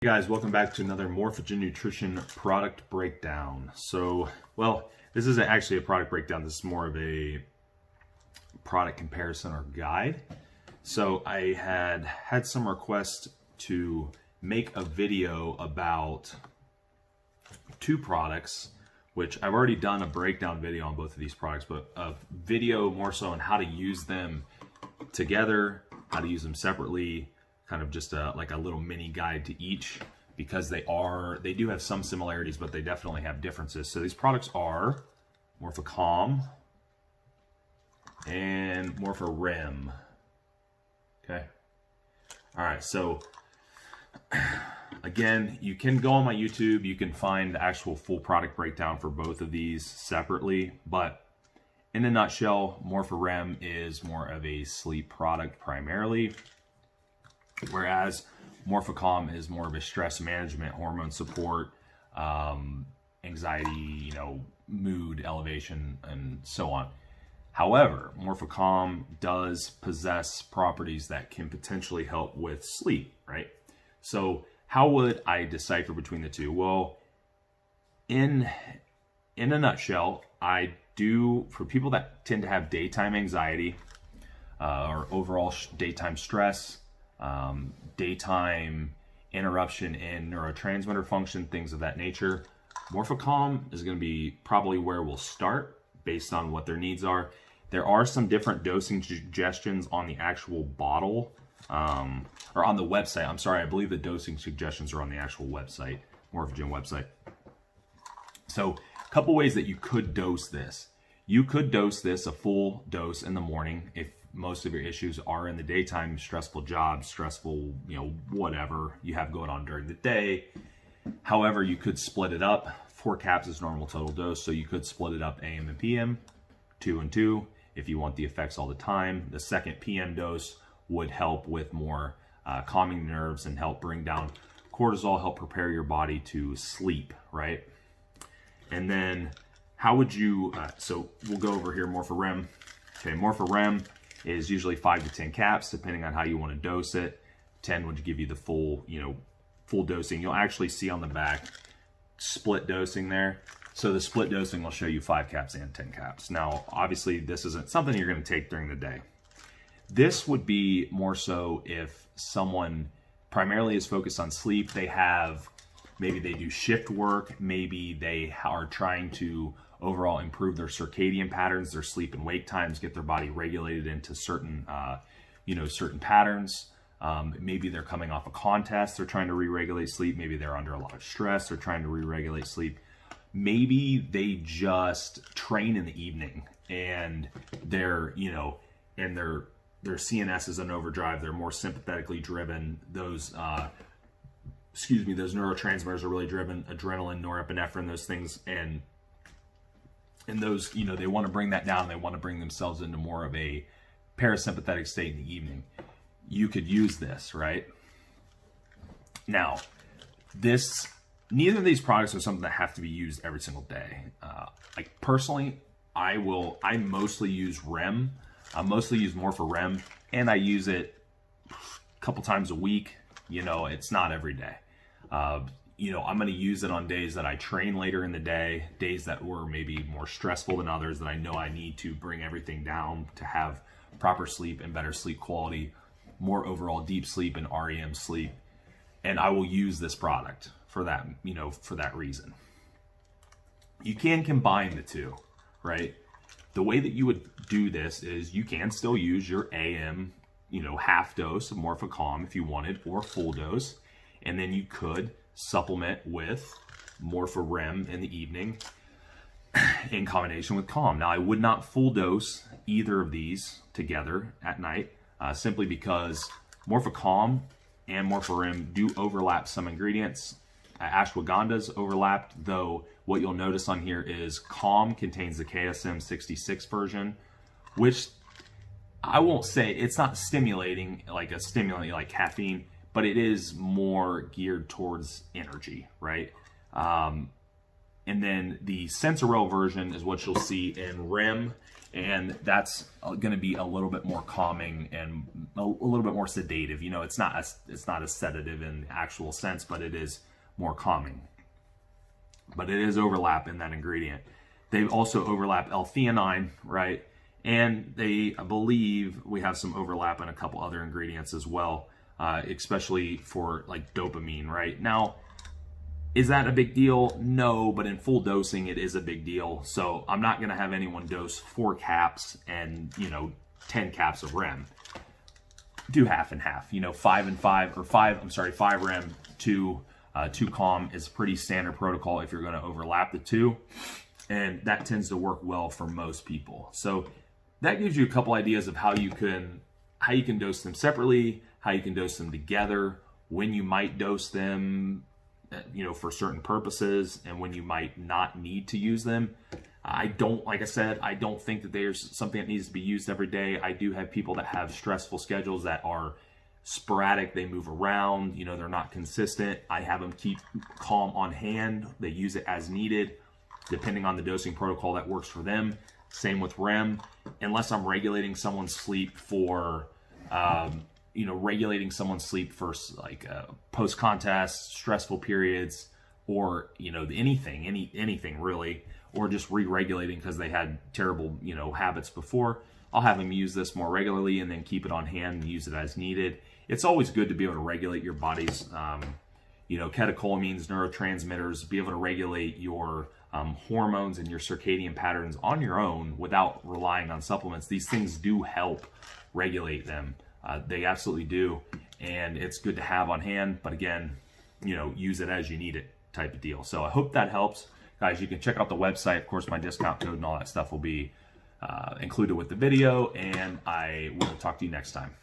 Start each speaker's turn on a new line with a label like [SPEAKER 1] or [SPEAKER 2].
[SPEAKER 1] Hey guys, welcome back to another Morphogen Nutrition product breakdown. This isn't actually a product breakdown, this is more of a product comparison or guide. So I had some requests to make a video about two products, which I've already done a breakdown video on both of these products, but a video more so on how to use them together, how to use them separately, kind of just like a little mini guide to each, because they do have some similarities, but they definitely have differences. So these products are MorphoCALM and MorphoREM. Okay. All right. So again, you can go on my YouTube. You can find the actual full product breakdown for both of these separately. But in a nutshell, MorphoREM is more of a sleep product primarily, whereas MorphoCALM is more of a stress management, hormone support, anxiety, mood elevation, and so on. However, MorphoCALM does possess properties that can potentially help with sleep, right? So how would I decipher between the two? Well, in a nutshell, I do, for people that tend to have daytime anxiety or overall daytime stress, daytime interruption in neurotransmitter function, things of that nature, MorphoCALM is going to be probably where we'll start based on what their needs are. There are some different dosing suggestions on the actual bottle, or on the website. I'm sorry, I believe the dosing suggestions are on the actual website, Morphogen website. So a couple ways that you could dose this. You could dose this a full dose in the morning if most of your issues are in the daytime, stressful jobs, stressful, whatever you have going on during the day. However, you could split it up. 4 caps is normal total dose, so you could split it up AM and PM, 2 and 2, if you want the effects all the time. The second PM dose would help with more calming the nerves and help bring down cortisol, help prepare your body to sleep, right? And then how would you, so we'll go over here, MorphoREM. Okay, MorphoREM is usually 5 to 10 caps, depending on how you want to dose it. 10 would give you the full, full dosing. You'll actually see on the back split dosing there. So the split dosing will show you 5 caps and 10 caps. Now, obviously, this isn't something you're going to take during the day. This would be more so if someone primarily is focused on sleep. Maybe they do shift work. Maybe they are trying to overall improve their circadian patterns, their sleep and wake times, get their body regulated into certain, certain patterns. Maybe they're coming off a contest, they're trying to re-regulate sleep. Maybe they're under a lot of stress, they're trying to re-regulate sleep. Maybe they just train in the evening and they're, and their CNS is in overdrive. They're more sympathetically driven. Those neurotransmitters are really driven, adrenaline, norepinephrine, those things, and those, they want to bring that down. They want to bring themselves into more of a parasympathetic state in the evening. You could use this, right? Now, neither of these products are something that have to be used every single day. Like personally, I mostly use REM. I mostly use MorphoREM, and I use it a couple times a week. It's not every day. I'm going to use it on days that I train later in the day, days that were maybe more stressful than others, that I know I need to bring everything down to have proper sleep and better sleep quality, more overall deep sleep and REM sleep. And I will use this product for that, for that reason. You can combine the two, right? The way that you would do this is you can still use your AM, half dose of MorphoCALM if you wanted, or full dose. And then you could supplement with MorphoREM in the evening in combination with CALM. Now, I would not full dose either of these together at night, simply because MorphoCALM and MorphoREM do overlap some ingredients. Ashwagandha's overlapped, though what you'll notice on here is CALM contains the KSM 66 version, which I won't say it's not stimulating like a stimulant like caffeine, but it is more geared towards energy, right? And And then the Sensorel version is what you'll see in REM, and that's going to be a little bit more calming and a little bit more sedative. You know, it's not a sedative in the actual sense, but it is more calming. But it is overlap in that ingredient. They also overlap L-theanine, right? And I believe we have some overlap in a couple other ingredients as well, especially for like dopamine, right? Now, is that a big deal? No, but in full dosing, it is a bbig deal. So I'm not going to have anyone dose 4 caps and, 10 caps of REM. Do half and half, 5 and 5, or 5 REM, 2 CALM is pretty standard protocol if you're going to overlap the two. And that tends to work well for most people. So that gives you a couple ideas of how you can dose them separately, how you can dose them together, when you might dose them, for certain purposes, and when you might not need to use them. Like I said, I don't think that there's something that needs to be used every day. I do have people that have stressful schedules that are sporadic. They move around, they're not consistent. I have them keep CALM on hand. They use it as needed, depending on the dosing protocol that works for them. Same with REM, unless I'm regulating someone's sleep for, like post-contest, stressful periods, or, anything really, or just re-regulating because they had terrible, habits before. I'll have them use this more regularly and then keep it on hand and use it as needed. It's always good to be able to regulate your body's, catecholamines, neurotransmitters, be able to regulate your hormones and your circadian patterns on your own without relying on supplements. These things do help regulate them. They absolutely do. And it's good to have on hand, but again, use it as you need it type of deal. So I hope that helps. Guys, you can check out the website. Of course, my discount code and all that stuff will be included with the video, and I will talk to you next time.